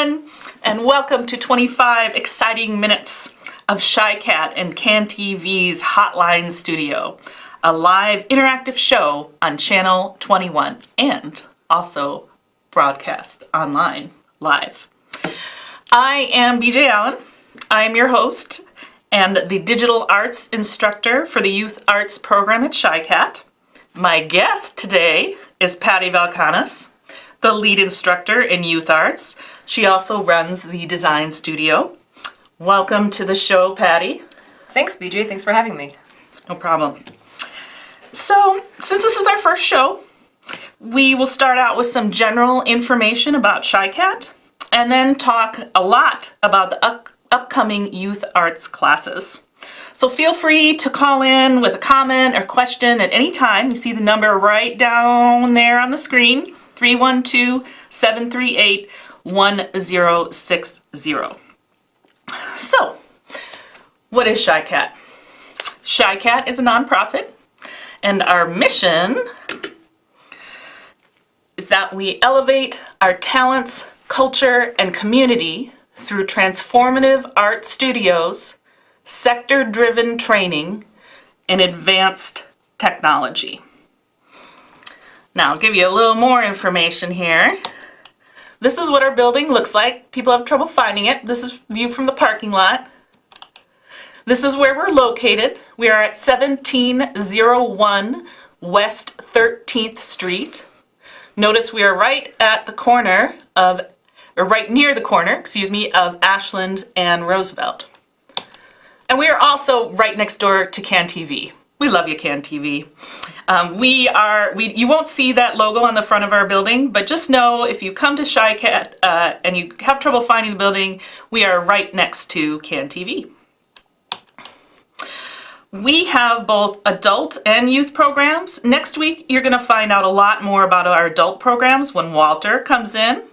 everyone, and welcome to 25 exciting minutes of Chicat and CanTV's Hotline Studio, a live interactive show on Channel 21 and also broadcast online live. I am BJ Allen. I am your host and the digital arts instructor for the youth arts program at Chicat. My guest today is Patty Valkanas, the lead instructor in youth arts. She also runs the design studio. Welcome to the show, Patty. Thanks, BJ. Thanks for having me. No problem. So, since this is our first show, we will start out with some general information about Chicat and then talk a lot about the upcoming youth arts classes. So feel free to call in with a comment or question at any time. You see the number right down there on the screen, 312-738-1060. So, what is Chicat? Chicat is a nonprofit, and our mission is that we elevate our talents, culture, and community through transformative art studios, sector-driven training, and advanced technology. Now, I'll give you a little more information here. This is what our building looks like. People have trouble finding it. This is view from the parking lot. This is where we're located. We are at 1701 West 13th Street. Notice we are right at the corner of, or right near the corner, of Ashland and Roosevelt. And we are also right next door to CanTV. We love you, CanTV. You won't see that logo on the front of our building, but just know if you come to Chicat and you have trouble finding the building, we are right next to CanTV. We have both adult and youth programs. Next week, you're going to find out a lot more about our adult programs when Walter comes in.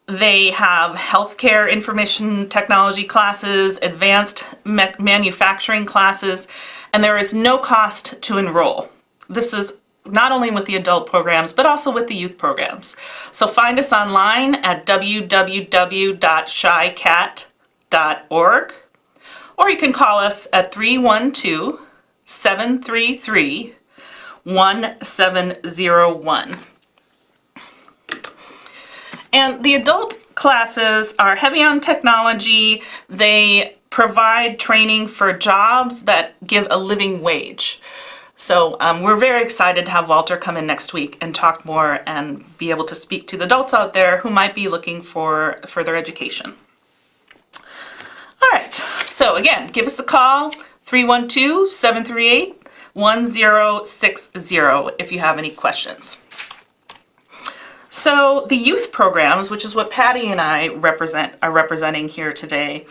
They have healthcare information technology classes, advanced manufacturing classes, and there is no cost to enroll. This is not only with the adult programs, but also with the youth programs. So find us online at www.chicat.org, or you can call us at 312-733-1701. And the adult classes are heavy on technology. They provide training for jobs that give a living wage. So we're very excited to have Walter come in next week and talk more and be able to speak to the adults out there who might be looking for further education. All right, so again, give us a call, 312-738-1060 if you have any questions. So the youth programs, which is what Patty and I are representing here today,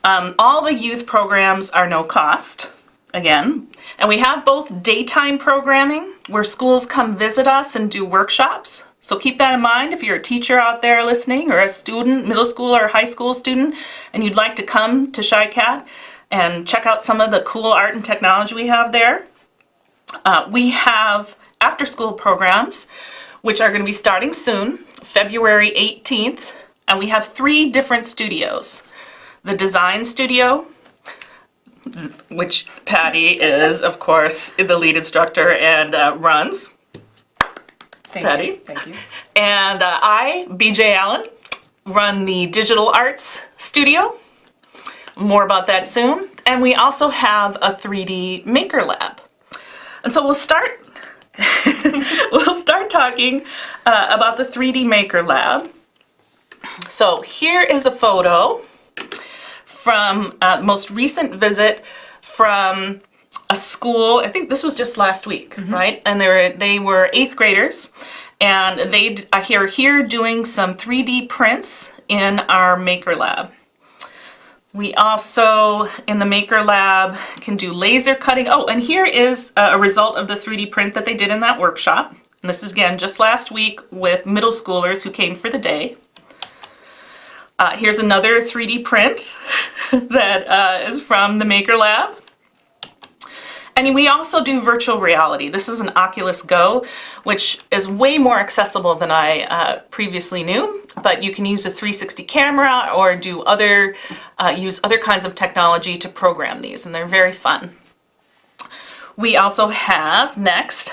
all the youth programs are no cost, again, and we have both daytime programming where schools come visit us and do workshops. So keep that in mind if you're a teacher out there listening or a student, middle school or high school student, and you'd like to come to Chicat and check out some of the cool art and technology we have there. We have after-school programs, which are going to be starting soon, February 18th, and we have 3 different studios. The design studio, which Patty is, of course, the lead instructor and runs. Patty. Thank you. And I, BJ Allen, run the digital arts studio. More about that soon. And we also have a 3D maker lab. And so we'll start talking about the 3D Maker Lab. So here is a photo from the most recent visit from a school. I think this was just last week, right? And they were 8th graders, and they are here doing some 3D prints in our Maker Lab. We also, in the Maker Lab, can do laser cutting. Oh, and here is a result of the 3D print that they did in that workshop. And this is, again, just last week with middle schoolers who came for the day. Here's another 3D print that is from the Maker Lab. And we also do virtual reality. This is an Oculus Go, which is way more accessible than I previously knew, but you can use a 360 camera or do use other kinds of technology to program these, and they're very fun. We also have next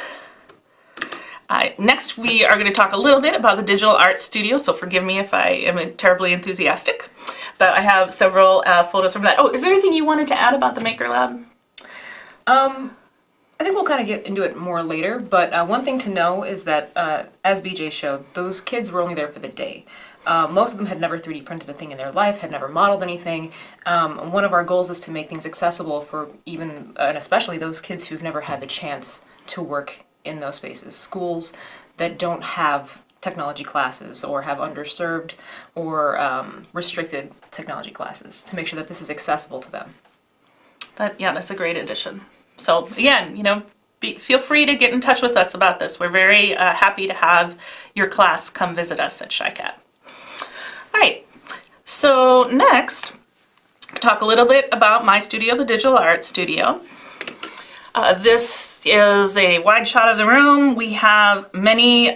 we are going to talk a little bit about the Digital Art Studio, so forgive me if I am terribly enthusiastic, but I have several photos from that. Oh, is there anything you wanted to add about the Maker Lab? I think we'll kind of get into it more later, but one thing to know is that, as BJ showed, those kids were only there for the day. Most of them had never 3D printed a thing in their life, had never modeled anything. One of our goals is to make things accessible for even, and especially those kids who've never had the chance to work in those spaces. Schools that don't have technology classes or have underserved or restricted technology classes, to make sure that this is accessible to them. That's a great addition. So again, feel free to get in touch with us about this. We're very happy to have your class come visit us at Chicat. All right, so next, talk a little bit about my studio, the Digital Art Studio. This is a wide shot of the room. We have many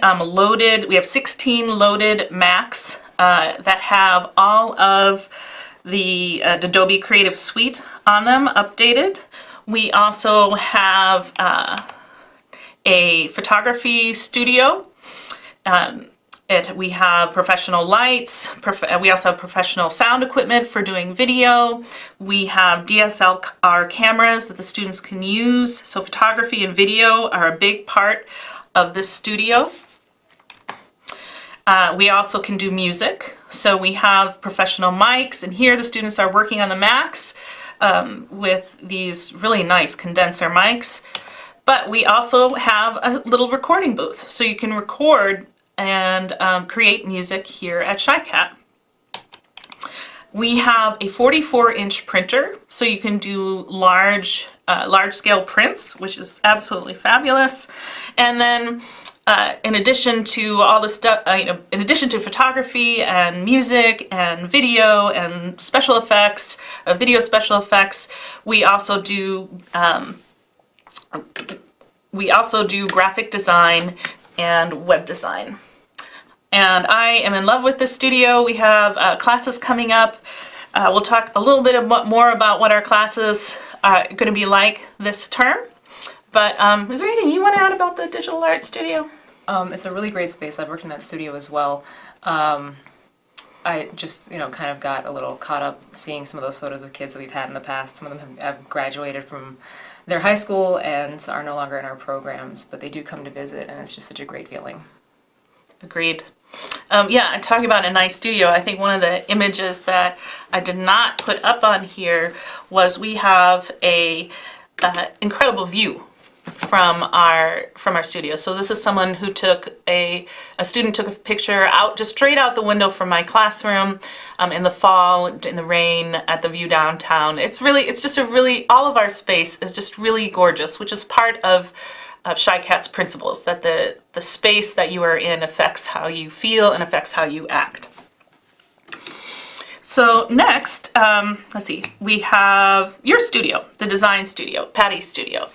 we have 16 loaded Macs that have all of the Adobe Creative Suite on them updated. We also have a photography studio. We have professional lights. We also have professional sound equipment for doing video. We have DSLR cameras that the students can use. So photography and video are a big part of this studio. We also can do music. So we have professional mics, and here the students are working on the Macs with these really nice condenser mics. But we also have a little recording booth, so you can record and create music here at Chicat. We have a 44-inch printer, so you can do large-scale prints, which is absolutely fabulous. And then, in addition to all the stuff, in addition to photography and music and video and special effects, video special effects, we also do graphic design and web design. And I am in love with this studio. We have classes coming up. We'll talk a little bit more about what our classes are going to be like this term. But is there anything you want to add about the Digital Art Studio? It's a really great space. I've worked in that studio as well. I just, kind of got a little caught up seeing some of those photos of kids that we've had in the past. Some of them have graduated from their high school and are no longer in our programs, but they do come to visit, and it's just such a great feeling. Agreed. Talking about a nice studio, I think one of the images that I did not put up on here was we have a incredible view from our studio. So this is someone who a student took a picture just straight out the window from my classroom in the fall, in the rain, at the view downtown. All of our space is just really gorgeous, which is part of Chicat's principles, that the space that you are in affects how you feel and affects how you act. So next, let's see, we have your studio, the design studio, Patty's studio.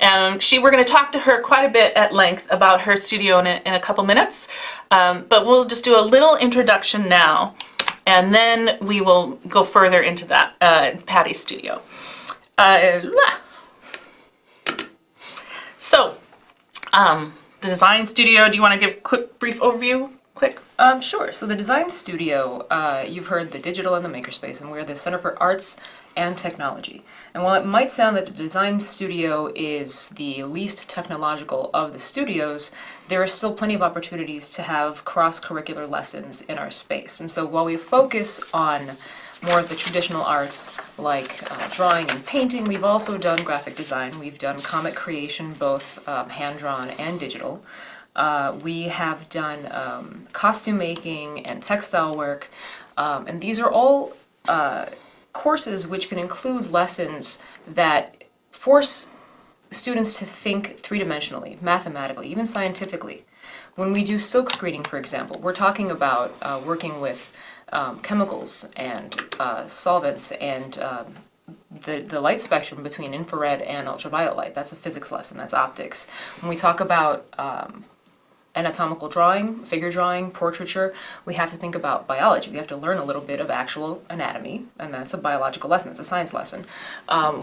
We're going to talk to her quite a bit at length about her studio in a couple minutes, but we'll just do a little introduction now, and then we will go further into that Patty's studio. So, the design studio, do you want to give a quick, brief overview? Quick? Sure. So the design studio, you've heard the digital and the makerspace, and we're the Center for Arts and Technology. And while it might sound that the design studio is the least technological of the studios, there are still plenty of opportunities to have cross-curricular lessons in our space. And so while we focus on more of the traditional arts like drawing and painting, we've also done graphic design. We've done comic creation, both hand-drawn and digital. We have done costume making and textile work, and these are all courses which can include lessons that force students to think three-dimensionally, mathematically, even scientifically. When we do silk screening, for example, we're talking about working with chemicals and solvents and the light spectrum between infrared and ultraviolet light. That's a physics lesson, that's optics. When we talk about anatomical drawing, figure drawing, portraiture, we have to think about biology. We have to learn a little bit of actual anatomy, and that's a biological lesson, it's a science lesson.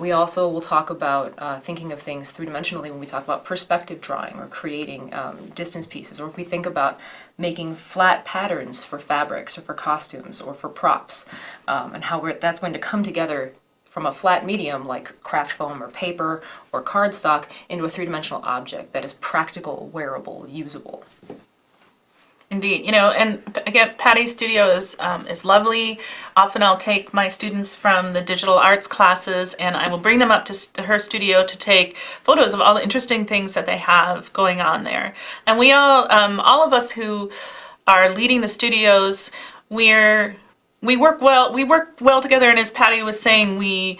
We also will talk about thinking of things three-dimensionally when we talk about perspective drawing or creating distance pieces, or if we think about making flat patterns for fabrics or for costumes or for props, and how that's going to come together from a flat medium like craft foam or paper or cardstock into a three-dimensional object that is practical, wearable, usable. Indeed, and again, Patty's studio is lovely. Often I'll take my students from the digital arts classes and I will bring them up to her studio to take photos of all the interesting things that they have going on there. And we all of us who are leading the studios, we work well together, and as Patty was saying, we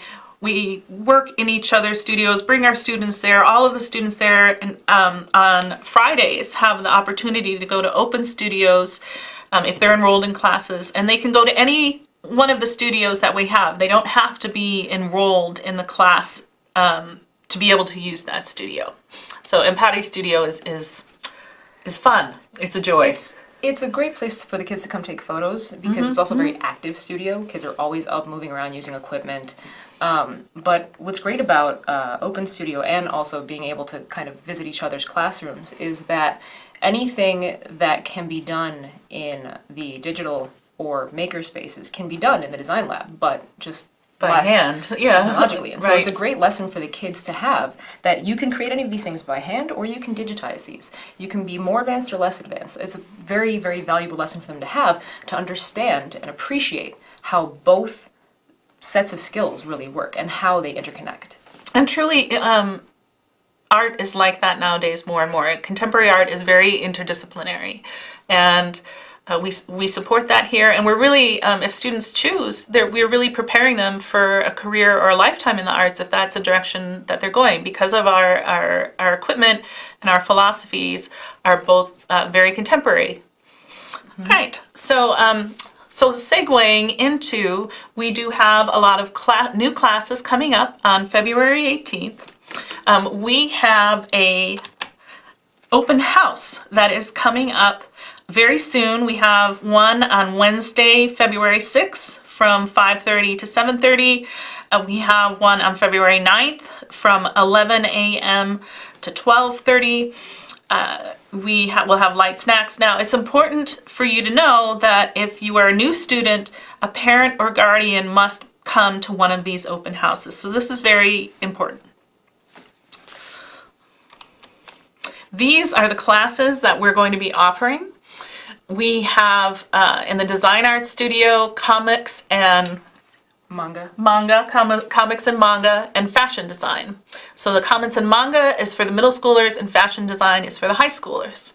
work in each other's studios, bring our students there. All of the students there and, on Fridays have the opportunity to go to open studios if they're enrolled in classes, and they can go to any one of the studios that we have. They don't have to be enrolled in the class to be able to use that studio. So, and Patty's studio is fun. It's a joy. It's a great place for the kids to come take photos because it's also a very active studio. Kids are always up, moving around, using equipment. But what's great about Open Studio and also being able to kind of visit each other's classrooms is that anything that can be done in the digital or maker spaces can be done in the design lab, but just by hand, technologically. And so right. it's a great lesson for the kids to have that you can create any of these things by hand or you can digitize these. You can be more advanced or less advanced. It's a very, very valuable lesson for them to have to understand and appreciate how both sets of skills really work and how they interconnect. And truly, art is like that nowadays more and more. Contemporary art is very interdisciplinary, and we support that here. And we're really, if students choose, we're really preparing them for a career or a lifetime in the arts if that's a direction that they're going, because of our equipment and our philosophies are both very contemporary. Mm-hmm. Right. So segueing into, we do have a lot of new classes coming up on February 18th. We have a open house that is coming up very soon. We have one on Wednesday, February 6th from 5:30 to 7:30. We have one on February 9th from 11 a.m. to 12:30. We'll have light snacks. Now, it's important for you to know that if you are a new student, a parent or guardian must come to one of these open houses. So this is very important. These are the classes that we're going to be offering. We have in the Design Art Studio, comics and comics and manga, and fashion design. So the comics and manga is for the middle schoolers and fashion design is for the high schoolers.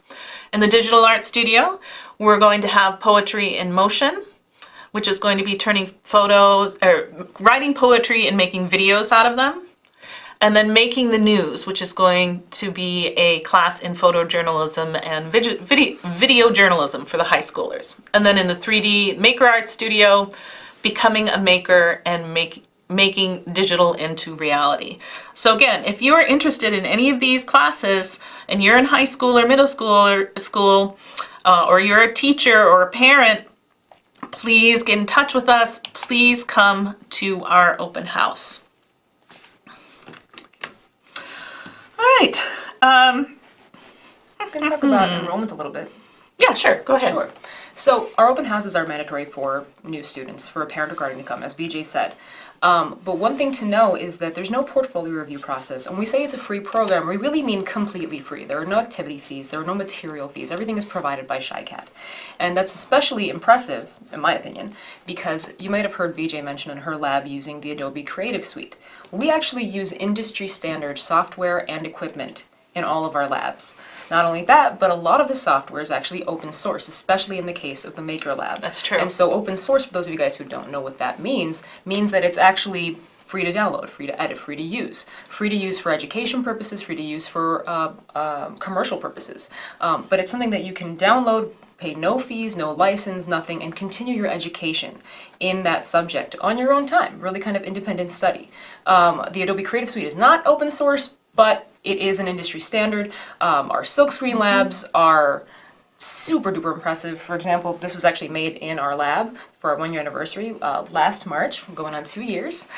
In the Digital Art Studio, we're going to have poetry in motion, which is going to be turning photos, or writing poetry and making videos out of them. And then Making the News, which is going to be a class in photojournalism and video journalism for the high schoolers. And then in the 3D Maker Art Studio, Becoming a Maker and making digital into reality. So again, if you are interested in any of these classes and you're in high school or middle school, or you're a teacher or a parent, please get in touch with us. Please come to our open house. All right. I'm going to talk about enrollment a little bit. Yeah, sure. Go ahead. Sure. So our open houses are mandatory for new students, for a parent or guardian to come, as BJ said. But one thing to know is that there's no portfolio review process. And when we say it's a free program, we really mean completely free. There are no activity fees, there are no material fees. Everything is provided by Chicat. And that's especially impressive, in my opinion, because you might have heard BJ mention in her lab using the Adobe Creative Suite. We actually use industry standard software and equipment in all of our labs. Not only that, but a lot of the software is actually open source, especially in the case of the Maker Lab. That's true. And so open source, for those of you guys who don't know what that means that it's actually free to download, free to edit, free to use for education purposes, free to use for commercial purposes. But it's something that you can download pay no fees, no license, nothing, and continue your education in that subject on your own time, really kind of independent study. The Adobe Creative Suite is not open source, but it is an industry standard. Our silkscreen labs are super duper impressive. For example, this was actually made in our lab for our 1-year anniversary last March, going on 2 years.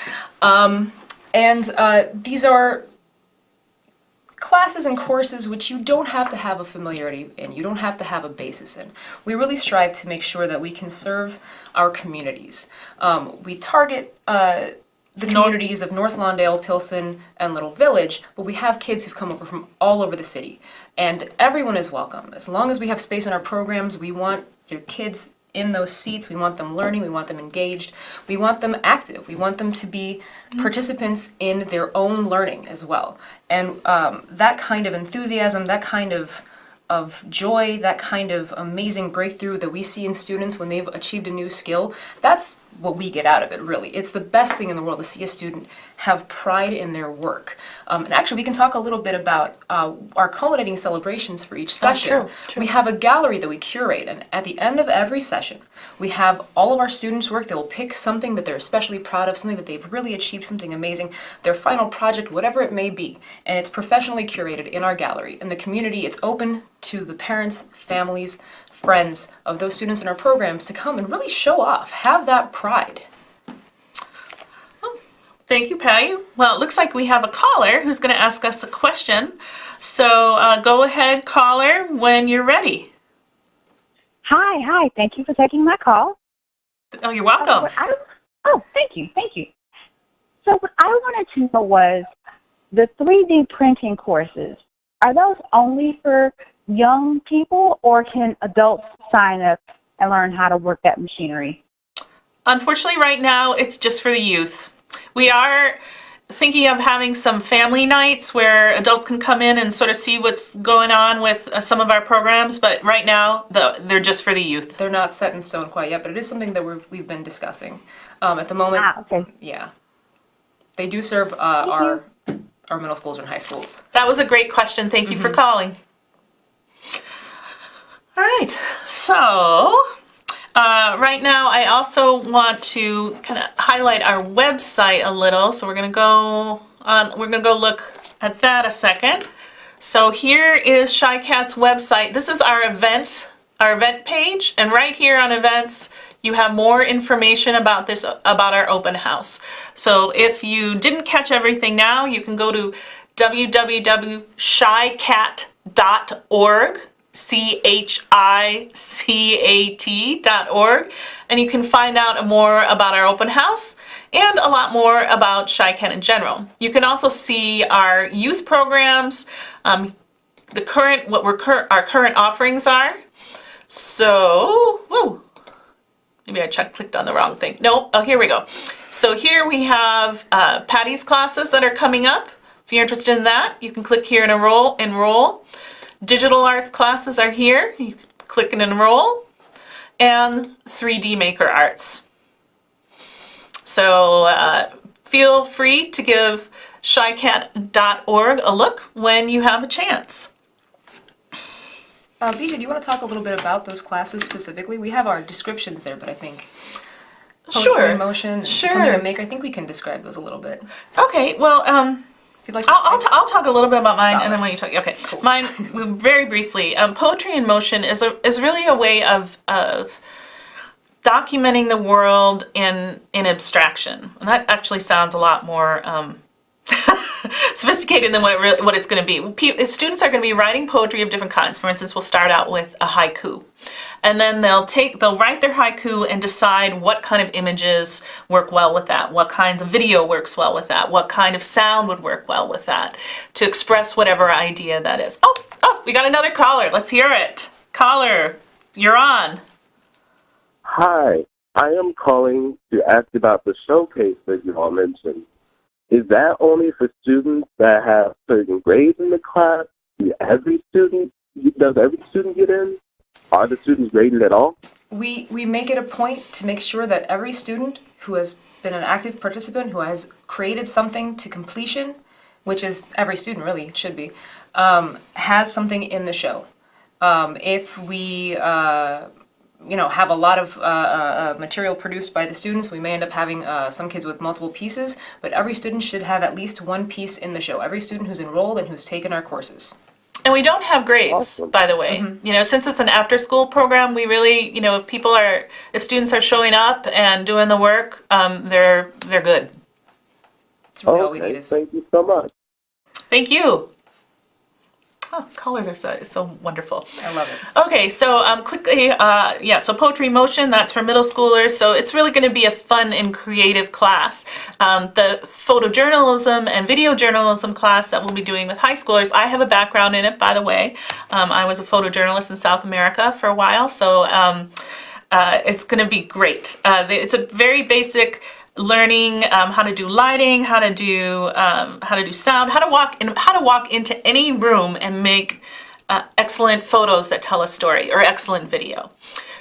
These are classes and courses which you don't have to have a familiarity in, you don't have to have a basis in. We really strive to make sure that we can serve our communities. We target the communities of North Lawndale, Pilsen, and Little Village, but we have kids who've come over from all over the city. And everyone is welcome. As long as we have space in our programs, we want your kids in those seats, we want them learning, we want them engaged, we want them active, we want them to be participants in their own learning as well. And that kind of enthusiasm, that kind of joy, that kind of amazing breakthrough that we see in students when they've achieved a new skill, that's what we get out of it, really. It's the best thing in the world to see a student have pride in their work. And actually, we can talk a little bit about our culminating celebrations for each session. True. We have a gallery that we curate, and at the end of every session, we have all of our students' work. They will pick something that they're especially proud of, something that they've really achieved, something amazing, their final project, whatever it may be. And it's professionally curated in our gallery. In the community, it's open to the parents, families, friends of those students in our programs to come and really show off, have that pride. Thank you, Patty. Well, it looks like we have a caller who's going to ask us a question. So go ahead, caller, when you're ready. Hi. Thank you for taking my call. Oh, you're welcome. Thank you. So what I wanted to know was the 3D printing courses. Are those only for young people, or can adults sign up and learn how to work that machinery? Unfortunately, right now, it's just for the youth. We are thinking of having some family nights where adults can come in and sort of see what's going on with some of our programs, but right now, they're just for the youth. They're not set in stone quite yet, but it is something that we've been discussing. At the moment, Okay. yeah. They do serve our middle schools and high schools. That was a great question. Thank you for calling. All right, so right now I also want to kind of highlight our website a little. So we're gonna go look at that a second. So here is Chicat's website. This is our event page, and right here on events, you have more information about our open house. So if you didn't catch everything now, you can go to www.chicat.org. CHICAT.org, and you can find out more about our open house and a lot more about Chicat in general. You can also see our youth programs, our current offerings are. So, maybe I clicked on the wrong thing. No, here we go. So here we have Patty's classes that are coming up. If you're interested in that, you can click here and enroll. Digital arts classes are here. You can click and enroll. And 3D Maker Arts. So feel free to give chicat.org a look when you have a chance. BJ, do you want to talk a little bit about those classes specifically? We have our descriptions there, but I think poetry in motion, becoming a maker, I think we can describe those a little bit. Okay, well, If you'd like I'll talk a little bit about mine, Solid. and then when you talk, okay. Cool. Mine, very briefly, poetry in motion is really a way of documenting the world in abstraction. And that actually sounds a lot more sophisticated than what it's going to be. Students are going to be writing poetry of different kinds. For instance, we'll start out with a haiku. And then they'll write their haiku and decide what kind of images work well with that, what kinds of video works well with that, what kind of sound would work well with that, to express whatever idea that is. Oh, we got another caller. Let's hear it. Caller, you're on. Hi, I am calling to ask about the showcase that you all mentioned. Is that only for students that have certain grades in the class? Does every student get in? Are the students graded at all? We make it a point to make sure that every student who has been an active participant, who has created something to completion, which is every student really should be, has something in the show. If we have a lot of material produced by the students, we may end up having some kids with multiple pieces, but every student should have at least one piece in the show. Every student who's enrolled and who's taken our courses. And we don't have grades, Awesome. by the way. Since it's an after-school program, we really, if students are showing up and doing the work, they're good. That's really all we need Okay, is. thank you so much. Thank you. Oh, colors are so wonderful. I love it. Okay, so quickly, so poetry motion, that's for middle schoolers. So it's really going to be a fun and creative class. The photojournalism and video journalism class that we'll be doing with high schoolers, I have a background in it, by the way. I was a photojournalist in South America for a while, so it's going to be great. It's a very basic learning how to do lighting, how to do sound, how to walk into any room and make excellent photos that tell a story, or excellent video.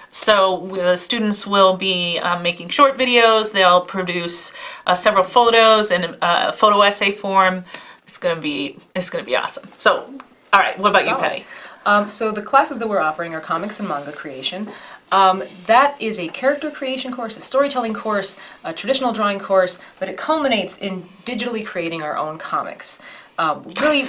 So the students will be making short videos. They'll produce several photos in a photo essay form. It's gonna be awesome. So, all right, what about you, Patty? So the classes that we're offering are comics and manga creation. That is a character creation course, a storytelling course, a traditional drawing course, but it culminates in digitally creating our own comics. Really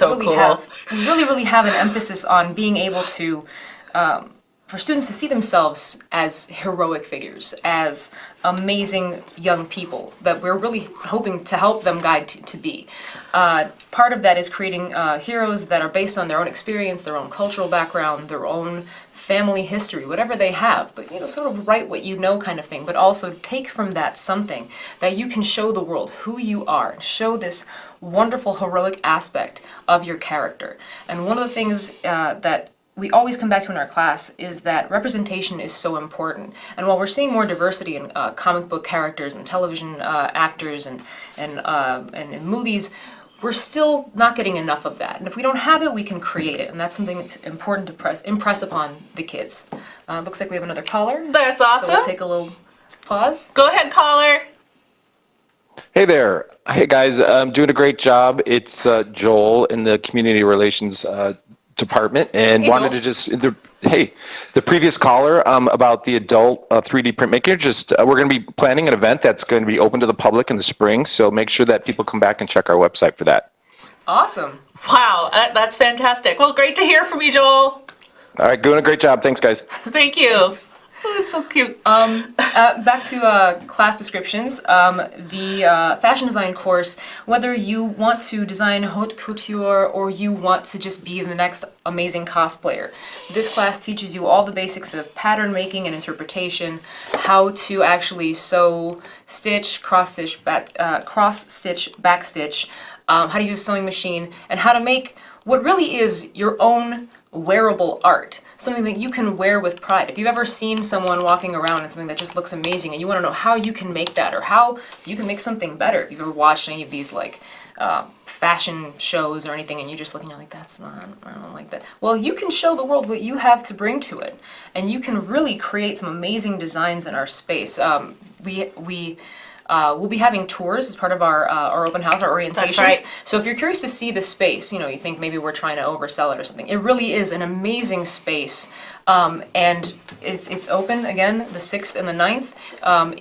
have an emphasis on being able to, for students to see themselves as heroic figures, as amazing young people that we're really hoping to help them guide to be. Part of that is creating heroes that are based on their own experience, their own cultural background, their own family history, whatever they have, but sort of write what you know kind of thing, but also take from that something that you can show the world who you are, show this wonderful heroic aspect of your character. And one of the things that we always come back to in our class is that representation is so important. And while we're seeing more diversity in comic book characters and television actors and in movies, we're still not getting enough of that. And if we don't have it, we can create it. And that's something that's important to impress upon the kids. Looks like we have another caller. That's awesome. So we'll take a little pause. Go ahead, caller. Hey there. Hey guys, I'm doing a great job. It's Joel in the Community Relations Department, and Hey, wanted Joel. to just, the previous caller about the adult 3D printmaker, we're going to be planning an event that's going to be open to the public in the spring, so make sure that people come back and check our website for that. Awesome. Wow, that's fantastic. Well, great to hear from you, Joel. All right, doing a great job. Thanks, guys. Thank you. Oh, that's so cute. Back to class descriptions. The fashion design course, whether you want to design haute couture or you want to just be the next amazing cosplayer, this class teaches you all the basics of pattern making and interpretation, how to actually sew, stitch, cross-stitch, backstitch, how to use a sewing machine, and how to make what really is your own wearable art, something that you can wear with pride. If you've ever seen someone walking around in something that just looks amazing and you want to know how you can make that or how you can make something better, if you've ever watched any of these fashion shows or anything and you just looking at I don't like that. Well, you can show the world what you have to bring to it, and you can really create some amazing designs in our space. We'll be having tours as part of our open house, our orientations. That's right. So if you're curious to see the space, you think maybe we're trying to oversell it or something. It really is an amazing space, and it's open again the 6th and the 9th.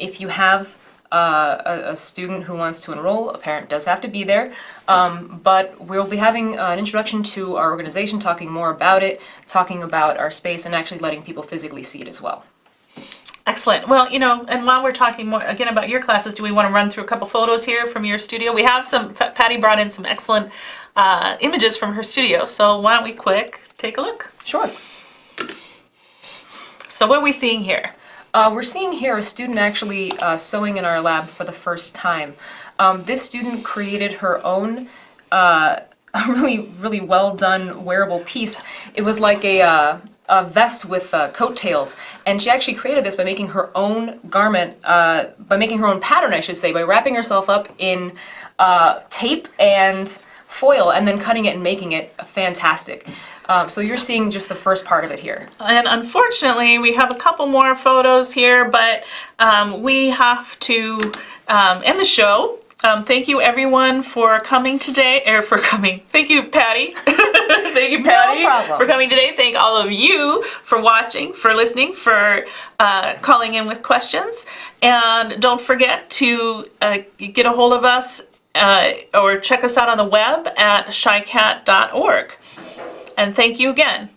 If you have a student who wants to enroll, a parent does have to be there. But we'll be having an introduction to our organization, talking more about it, talking about our space, and actually letting people physically see it as well. Excellent. Well, and while we're talking more again about your classes, do we want to run through a couple photos here from your studio? We have some, Patty brought in some excellent images from her studio, so why don't we take a look? Sure. So what are we seeing here? We're seeing here a student actually sewing in our lab for the first time. This student created her own a really well done wearable piece. It was like a vest with coattails, and she actually created this by making her own garment, by making her own pattern, I should say, by wrapping herself up in tape and foil and then cutting it and making it fantastic. So you're seeing just the first part of it here. And unfortunately, we have a couple more photos here, but we have to end the show. Thank you everyone for coming today, Thank you, Patty. Thank you, Patty, problem. for coming today. Thank all of you for watching, for listening, for calling in with questions. And don't forget to get a hold of us or check us out on the web at chicat.org. And thank you again.